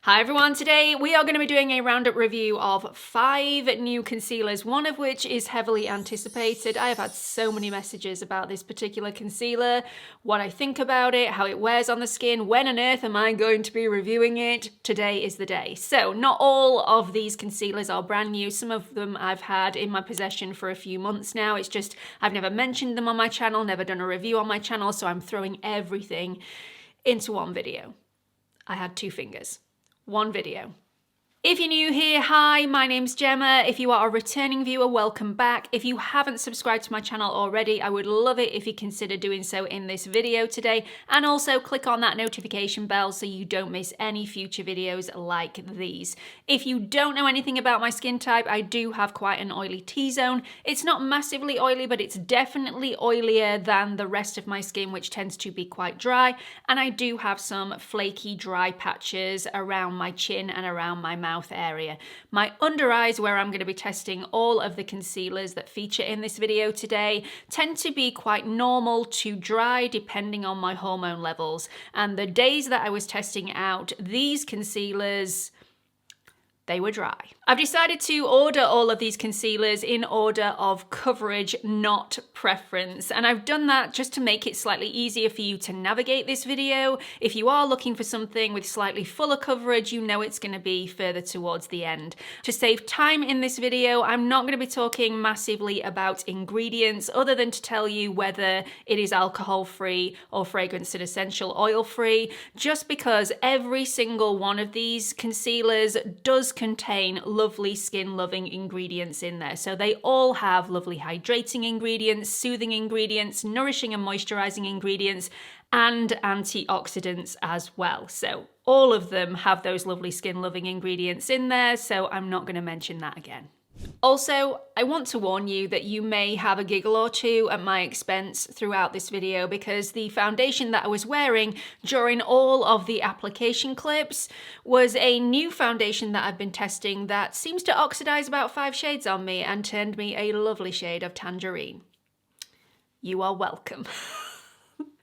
Hi everyone, today we are going to be doing a roundup review of 5 new concealers, one of which is heavily anticipated. I have had so many messages about this particular concealer, what I think about it, how it wears on the skin, when on earth am I going to be reviewing it? Today is the day. So not all of these concealers are brand new. Some of them I've had in my possession for a few months now. It's just I've never mentioned them on my channel, never done a review on my channel, so I'm throwing everything into one video. I had 2 fingers. One video. If you're new here, hi, my name's Gemma. If you are a returning viewer, welcome back. If you haven't subscribed to my channel already, I would love it if you consider doing so in this video today. And also click on that notification bell so you don't miss any future videos like these. If you don't know anything about my skin type, I do have quite an oily T-zone. It's not massively oily, but it's definitely oilier than the rest of my skin, which tends to be quite dry. And I do have some flaky, dry patches around my chin and around my mouth area. My under eyes, where I'm going to be testing all of the concealers that feature in this video today, tend to be quite normal to dry depending on my hormone levels. And the days that I was testing out these concealers, they were dry. I've decided to order all of these concealers in order of coverage, not preference. And I've done that just to make it slightly easier for you to navigate this video. If you are looking for something with slightly fuller coverage, you know it's going to be further towards the end. To save time in this video, I'm not going to be talking massively about ingredients other than to tell you whether it is alcohol-free or fragrance and essential oil-free, just because every single one of these concealers does contain lovely skin loving ingredients in there. So they all have lovely hydrating ingredients, soothing ingredients, nourishing and moisturizing ingredients, and antioxidants as well. So all of them have those lovely skin loving ingredients in there, so I'm not going to mention that again. Also, I want to warn you that you may have a giggle or two at my expense throughout this video, because the foundation that I was wearing during all of the application clips was a new foundation that I've been testing that seems to oxidize about 5 shades on me and turned me a lovely shade of tangerine. You are welcome.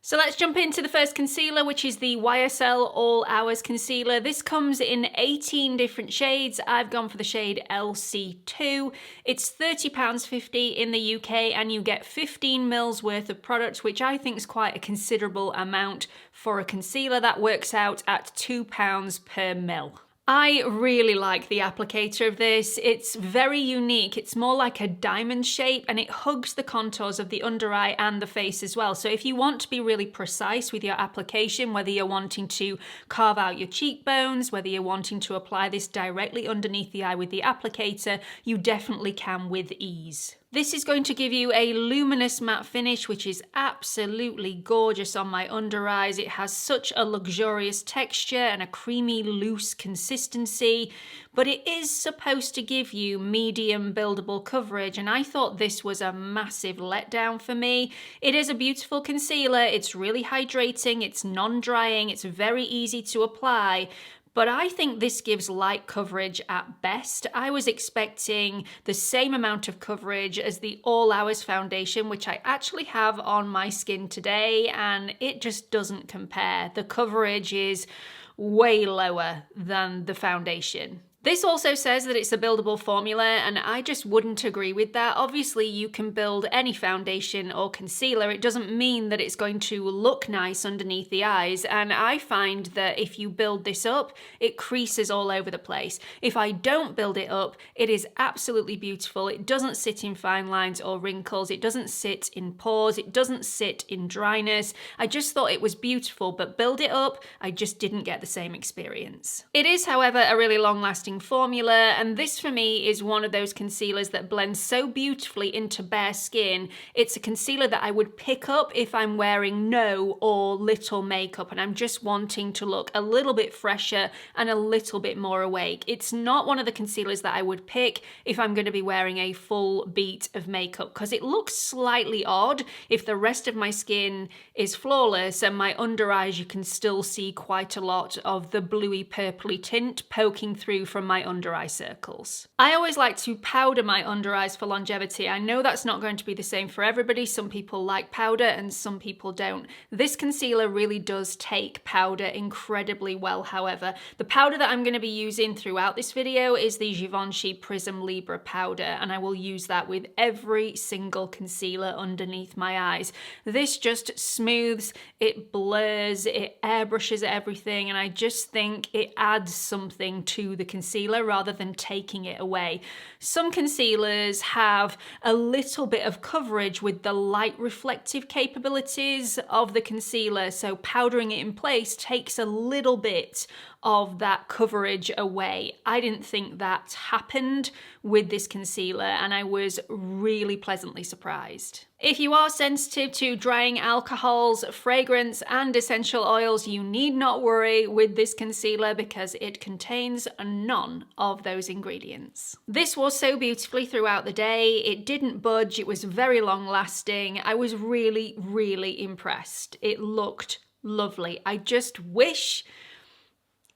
So let's jump into the first concealer, which is the YSL All Hours concealer. This comes in 18 different shades. I've gone for the shade LC2. It's £30.50 in the UK, and you get 15 mils worth of product, which I think is quite a considerable amount for a concealer. That works out at £2 per mil. I really like the applicator of this. It's very unique. It's more like a diamond shape, and it hugs the contours of the under eye and the face as well. So if you want to be really precise with your application, whether you're wanting to carve out your cheekbones, whether you're wanting to apply this directly underneath the eye with the applicator, you definitely can with ease. This is going to give you a luminous matte finish, which is absolutely gorgeous on my under eyes. It has such a luxurious texture and a creamy, loose consistency, but it is supposed to give you medium buildable coverage, and I thought this was a massive letdown for me. It is a beautiful concealer. It's really hydrating. It's non-drying. It's very easy to apply. But I think this gives light coverage at best. I was expecting the same amount of coverage as the All Hours foundation, which I actually have on my skin today, and it just doesn't compare. The coverage is way lower than the foundation. This also says that it's a buildable formula, and I just wouldn't agree with that. Obviously, you can build any foundation or concealer. It doesn't mean that it's going to look nice underneath the eyes, and I find that if you build this up, it creases all over the place. If I don't build it up, it is absolutely beautiful. It doesn't sit in fine lines or wrinkles. It doesn't sit in pores. It doesn't sit in dryness. I just thought it was beautiful, but build it up, I just didn't get the same experience. It is, however, a really long-lasting formula, and this for me is one of those concealers that blends so beautifully into bare skin. It's a concealer that I would pick up if I'm wearing no or little makeup and I'm just wanting to look a little bit fresher and a little bit more awake. It's not one of the concealers that I would pick if I'm going to be wearing a full beat of makeup, because it looks slightly odd if the rest of my skin is flawless and my under eyes you can still see quite a lot of the bluey purpley tint poking through from from my under eye circles. I always like to powder my under eyes for longevity. I know that's not going to be the same for everybody. Some people like powder and some people don't. This concealer really does take powder incredibly well, however. The powder that I'm going to be using throughout this video is the Givenchy Prism Libre powder, and I will use that with every single concealer underneath my eyes. This just smooths, it blurs, it airbrushes everything, and I just think it adds something to the concealer rather than taking it away. Some concealers have a little bit of coverage with the light reflective capabilities of the concealer, so powdering it in place takes a little bit of that coverage away. I didn't think that happened with this concealer, and I was really pleasantly surprised. If you are sensitive to drying alcohols, fragrance, and essential oils, you need not worry with this concealer because it contains none of those ingredients. This wore so beautifully throughout the day. It didn't budge. It was very long lasting. I was really, really impressed. It looked lovely. I just wish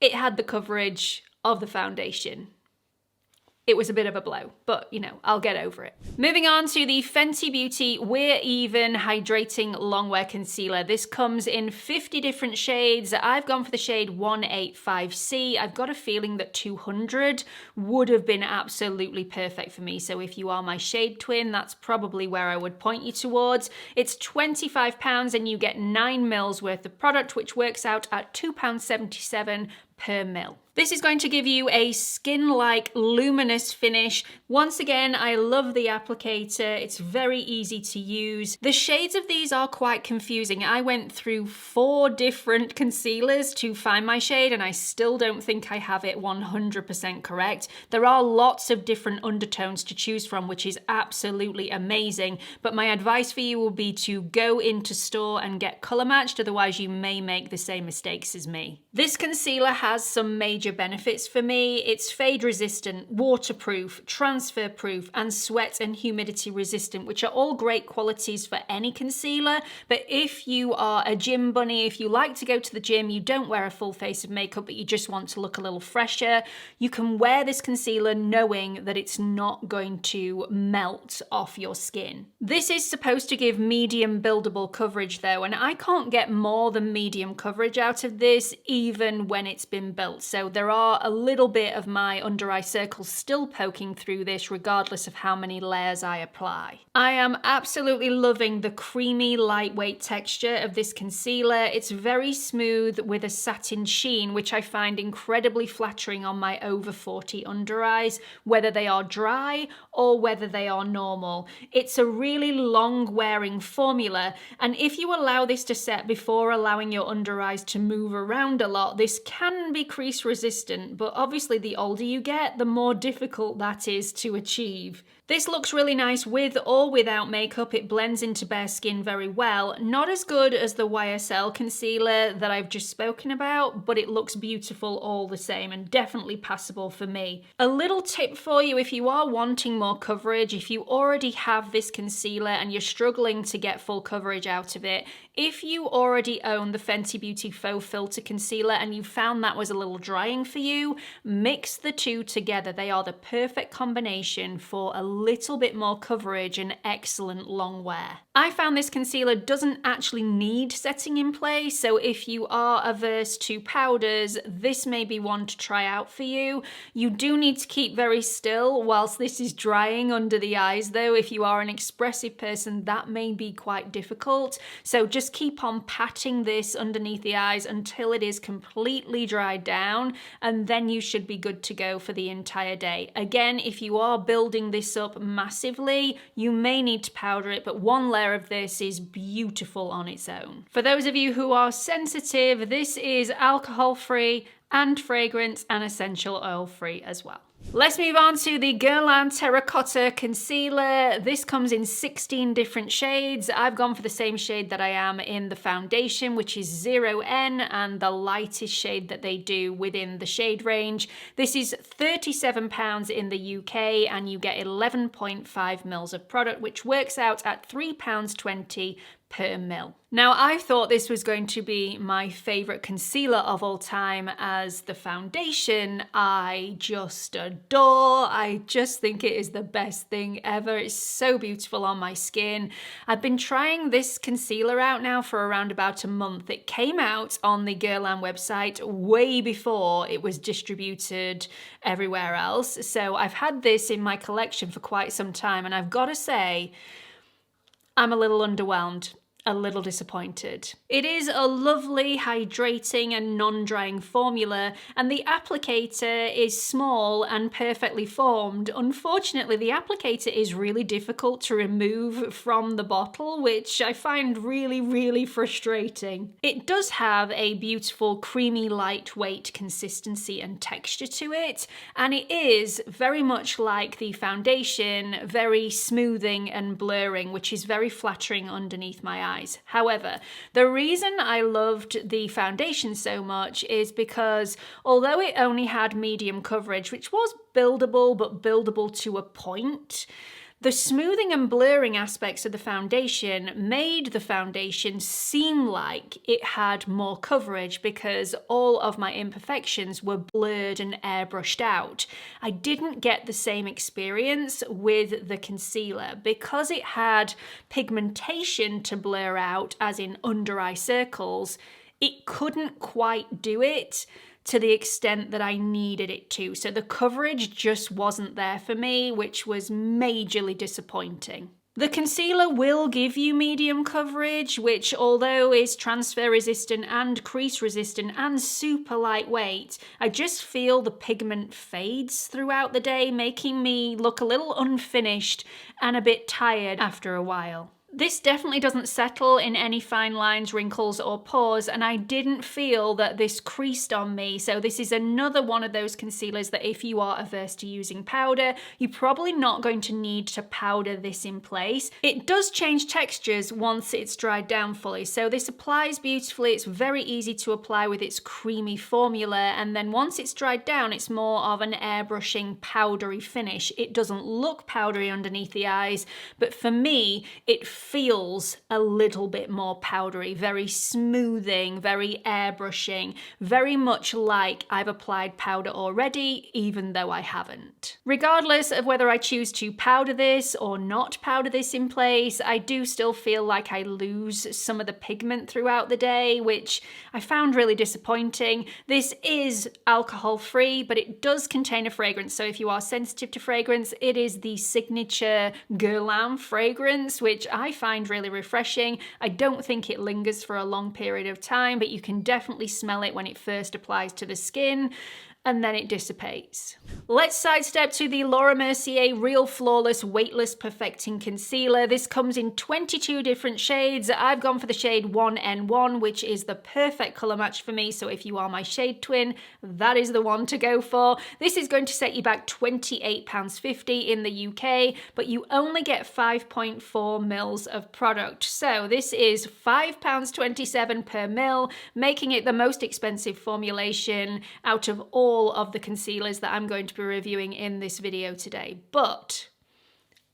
it had the coverage of the foundation. It was a bit of a blow, but you know, I'll get over it. Moving on to the Fenty Beauty We're Even Hydrating Longwear Concealer. This comes in 50 different shades. I've gone for the shade 185C. I've got a feeling that 200 would have been absolutely perfect for me. So if you are my shade twin, that's probably where I would point you towards. It's £25 and you get 9 mils worth of product, which works out at £2.77 per mil. This is going to give you a skin-like luminous finish. Once again, I love the applicator. It's very easy to use. The shades of these are quite confusing. I went through 4 different concealers to find my shade, and I still don't think I have it 100% correct. There are lots of different undertones to choose from, which is absolutely amazing. But my advice for you will be to go into store and get color matched, otherwise you may make the same mistakes as me. This concealer has some major benefits for me. It's fade resistant, waterproof, transfer proof, and sweat and humidity resistant, which are all great qualities for any concealer. But if you are a gym bunny, if you like to go to the gym, you don't wear a full face of makeup, but you just want to look a little fresher, you can wear this concealer knowing that it's not going to melt off your skin. This is supposed to give medium buildable coverage though, and I can't get more than medium coverage out of this even when it's been built. So there are a little bit of my under eye circles still poking through this regardless of how many layers I apply. I am absolutely loving the creamy lightweight texture of this concealer. It's very smooth with a satin sheen, which I find incredibly flattering on my over 40 under eyes, whether they are dry or whether they are normal. It's a really long wearing formula, and if you allow this to set before allowing your under eyes to move around a lot, this can be crease resistant, but obviously the older you get, the more difficult that is to achieve. This looks really nice with or without makeup. It blends into bare skin very well. Not as good as the YSL concealer that I've just spoken about, but it looks beautiful all the same and definitely passable for me. A little tip for you if you are wanting more coverage, if you already have this concealer and you're struggling to get full coverage out of it, if you already own the Fenty Beauty Faux Filter Concealer and you found that was a little drying for you, mix the two together. They are the perfect combination for a little bit more coverage and excellent long wear. I found this concealer doesn't actually need setting in place, so if you are averse to powders, this may be one to try out for you. You do need to keep very still whilst this is drying under the eyes though. If you are an expressive person, that may be quite difficult. So just keep on patting this underneath the eyes until it is completely dried down, and then you should be good to go for the entire day. Again, if you are building this up massively, you may need to powder it, but one layer of this is beautiful on its own. For those of you who are sensitive, this is alcohol-free and fragrance and essential oil-free as well. Let's move on to the Girland Terracotta Concealer. This comes in 16 different shades. I've gone for the same shade that I am in the foundation, which is 0N, and the lightest shade that they do within the shade range. This is £37 in the UK, and you get 11.5 mils of product, which works out at £3.20 per mil. Now, I thought this was going to be my favorite concealer of all time, as the foundation I just adore. I just think it is the best thing ever. It's so beautiful on my skin. I've been trying this concealer out now for around about a month. It came out on the Girland website way before it was distributed everywhere else. So I've had this in my collection for quite some time, and I've got to say, I'm a little underwhelmed. A little disappointed. It is a lovely, hydrating and non-drying formula, and the applicator is small and perfectly formed. Unfortunately, the applicator is really difficult to remove from the bottle, which I find really, really frustrating. It does have a beautiful, creamy, lightweight consistency and texture to it, and it is very much like the foundation, very smoothing and blurring, which is very flattering underneath my eyes. However, the reason I loved the foundation so much is because although it only had medium coverage, which was buildable, but buildable to a point, the smoothing and blurring aspects of the foundation made the foundation seem like it had more coverage because all of my imperfections were blurred and airbrushed out. I didn't get the same experience with the concealer because it had pigmentation to blur out, as in under eye circles. It couldn't quite do it to the extent that I needed it to. So the coverage just wasn't there for me, which was majorly disappointing. The concealer will give you medium coverage, which although is transfer resistant and crease resistant and super lightweight, I just feel the pigment fades throughout the day, making me look a little unfinished and a bit tired after a while. This definitely doesn't settle in any fine lines, wrinkles or pores, and I didn't feel that this creased on me. So this is another one of those concealers that if you are averse to using powder, you're probably not going to need to powder this in place. It does change textures once it's dried down fully. So this applies beautifully. It's very easy to apply with its creamy formula. And then once it's dried down, it's more of an airbrushing powdery finish. It doesn't look powdery underneath the eyes, but for me, it feels a little bit more powdery, very smoothing, very airbrushing, very much like I've applied powder already, even though I haven't. Regardless of whether I choose to powder this or not powder this in place, I do still feel like I lose some of the pigment throughout the day, which I found really disappointing. This is alcohol-free, but it does contain a fragrance, so if you are sensitive to fragrance, it is the signature Guerlain fragrance, which I find really refreshing. I don't think it lingers for a long period of time, but you can definitely smell it when it first applies to the skin, and then it dissipates. Let's sidestep to the Laura Mercier Real Flawless Weightless Perfecting Concealer. This comes in 22 different shades. I've gone for the shade 1N1, which is the perfect color match for me. So if you are my shade twin, that is the one to go for. This is going to set you back £28.50 in the UK, but you only get 5.4 mils of product. So this is £5.27 per mil, making it the most expensive formulation out of all of the concealers that I'm going to be reviewing in this video today, but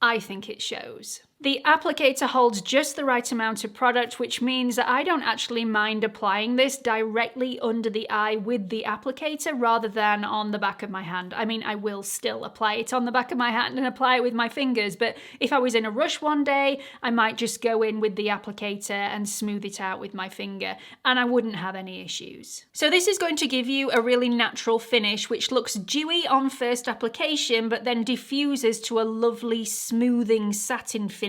I think it shows. The applicator holds just the right amount of product, which means that I don't actually mind applying this directly under the eye with the applicator rather than on the back of my hand. I mean, I will still apply it on the back of my hand and apply it with my fingers, but if I was in a rush one day, I might just go in with the applicator and smooth it out with my finger, and I wouldn't have any issues. So this is going to give you a really natural finish, which looks dewy on first application, but then diffuses to a lovely smoothing satin finish.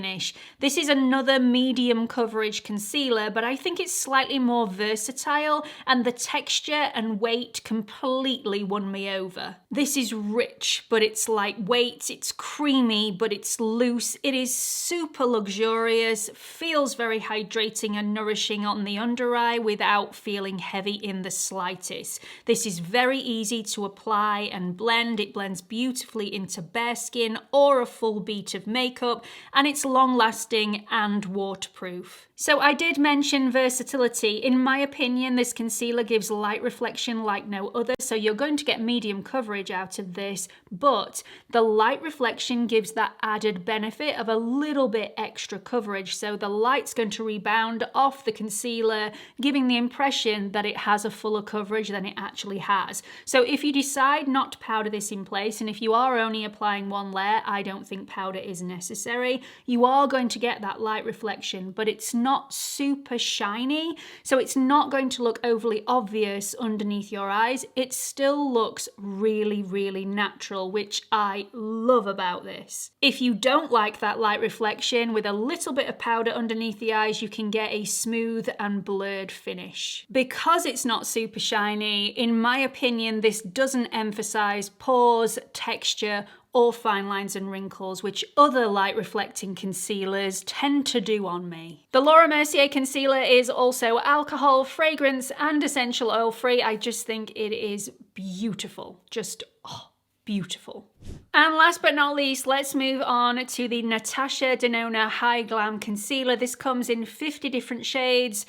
This is another medium coverage concealer, but I think it's slightly more versatile, and the texture and weight completely won me over. This is rich, but it's lightweight, it's creamy, but it's loose. It is super luxurious, feels very hydrating and nourishing on the under eye without feeling heavy in the slightest. This is very easy to apply and blend. It blends beautifully into bare skin or a full beat of makeup, and it's long-lasting and waterproof. So I did mention versatility. In my opinion, this concealer gives light reflection like no other, so you're going to get medium coverage out of this, but the light reflection gives that added benefit of a little bit extra coverage, so the light's going to rebound off the concealer, giving the impression that it has a fuller coverage than it actually has. So if you decide not to powder this in place, and if you are only applying one layer, I don't think powder is necessary. You are going to get that light reflection, but it's not super shiny, so it's not going to look overly obvious underneath your eyes. It still looks really, really natural, which I love about this. If you don't like that light reflection, with a little bit of powder underneath the eyes, you can get a smooth and blurred finish. Because it's not super shiny, in my opinion, this doesn't emphasize pores, texture, or fine lines and wrinkles, which other light reflecting concealers tend to do on me. The Laura Mercier concealer is also alcohol, fragrance, and essential oil free. I just think it is beautiful. Just, oh, beautiful. And last but not least, let's move on to the Natasha Denona High Glam Concealer. This comes in 50 different shades.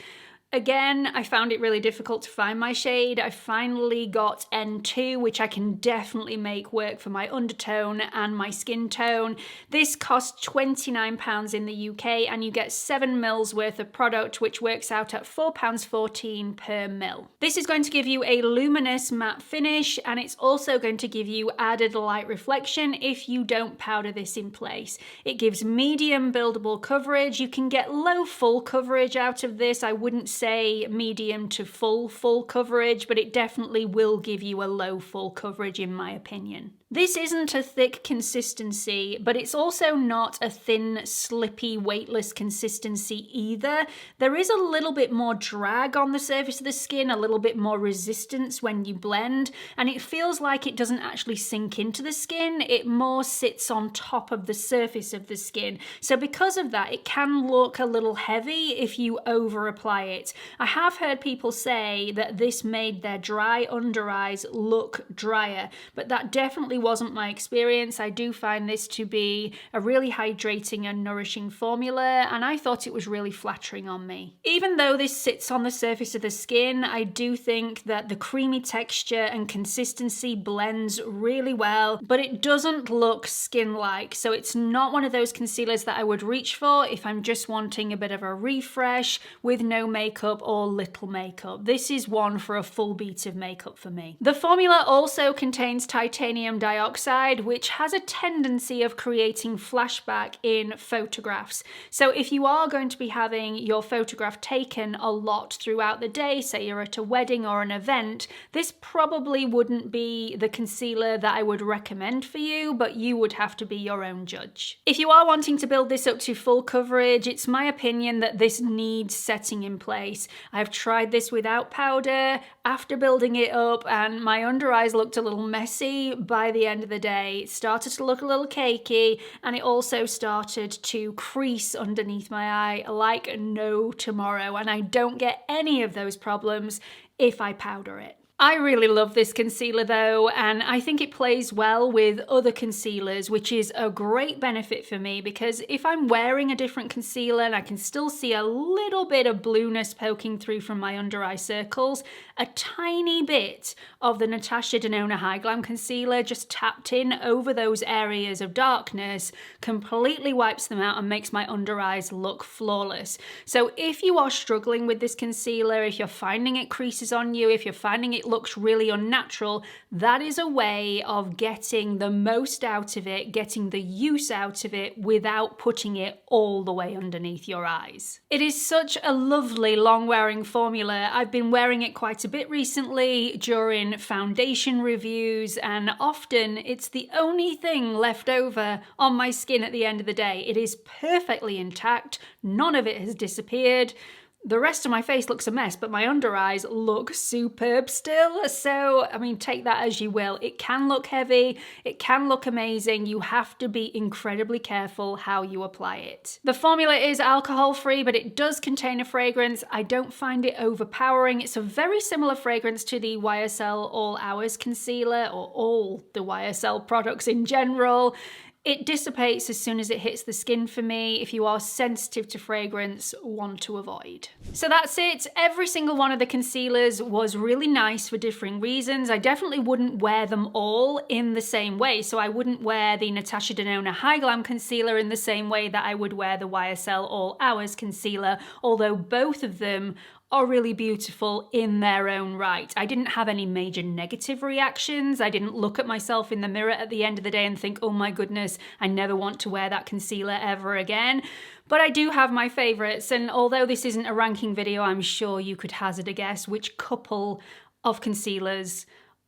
Again, I found it really difficult to find my shade. I finally got N2, which I can definitely make work for my undertone and my skin tone. This costs £29 in the UK, and you get 7 mils worth of product, which works out at £4.14 per mil. This is going to give you a luminous matte finish, and it's also going to give you added light reflection if you don't powder this in place. It gives medium buildable coverage. You can get low full coverage out of this. I wouldn't say medium to full coverage, but it definitely will give you a low full coverage in my opinion. This isn't a thick consistency, but it's also not a thin, slippy, weightless consistency either. There is a little bit more drag on the surface of the skin, a little bit more resistance when you blend, and it feels like it doesn't actually sink into the skin, it more sits on top of the surface of the skin. So because of that, it can look a little heavy if you over apply it. I have heard people say that this made their dry under eyes look drier, but that definitely wasn't my experience. I do find this to be a really hydrating and nourishing formula, and I thought it was really flattering on me. Even though this sits on the surface of the skin, I do think that the creamy texture and consistency blends really well, but it doesn't look skin-like, so it's not one of those concealers that I would reach for if I'm just wanting a bit of a refresh with no makeup or little makeup. This is one for a full beat of makeup for me. The formula also contains titanium dioxide, which has a tendency of creating flashback in photographs. So if you are going to be having your photograph taken a lot throughout the day, say you're at a wedding or an event, this probably wouldn't be the concealer that I would recommend for you, but you would have to be your own judge. If you are wanting to build this up to full coverage, it's my opinion that this needs setting in place. I've tried this without powder after building it up, and my under eyes looked a little messy by the end of the day. It started to look a little cakey, and it also started to crease underneath my eye like no tomorrow, and I don't get any of those problems if I powder it. I really love this concealer though, and I think it plays well with other concealers, which is a great benefit for me, because if I'm wearing a different concealer and I can still see a little bit of blueness poking through from my under eye circles, a tiny bit of the Natasha Denona High Glam Concealer just tapped in over those areas of darkness completely wipes them out and makes my under eyes look flawless. So if you are struggling with this concealer, if you're finding it creases on you, if you're finding it looks really unnatural, that is a way of getting the most out of it, getting the use out of it without putting it all the way underneath your eyes. It is such a lovely long wearing formula. I've been wearing it quite a bit recently during foundation reviews, and often it's the only thing left over on my skin at the end of the day. It is perfectly intact, none of it has disappeared. The rest of my face looks a mess, but my under eyes look superb still. So, I mean, take that as you will. It can look heavy, it can look amazing. You have to be incredibly careful how you apply it. The formula is alcohol free, but it does contain a fragrance. I don't find it overpowering. It's a very similar fragrance to the YSL All Hours concealer, or all the YSL products in general. It dissipates as soon as it hits the skin for me. If you are sensitive to fragrance, one to avoid. So that's it. Every single one of the concealers was really nice for differing reasons. I definitely wouldn't wear them all in the same way. So I wouldn't wear the Natasha Denona High Glam Concealer in the same way that I would wear the YSL All Hours Concealer, although both of them are really beautiful in their own right. I didn't have any major negative reactions. I didn't look at myself in the mirror at the end of the day and think, oh my goodness, I never want to wear that concealer ever again. But I do have my favorites, and although this isn't a ranking video, I'm sure you could hazard a guess which couple of concealers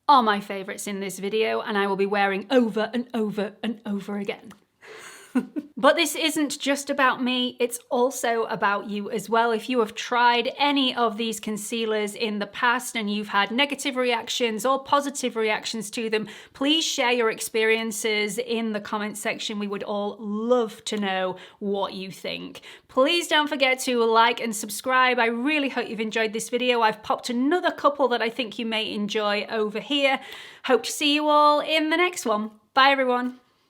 are my favorites in this video, and I will be wearing over and over and over again. But this isn't just about me, it's also about you as well. If you have tried any of these concealers in the past and you've had negative reactions or positive reactions to them, please share your experiences in the comment section. We would all love to know what you think. Please don't forget to like and subscribe. I really hope you've enjoyed this video. I've popped another couple that I think you may enjoy over here. Hope to see you all in the next one. Bye everyone.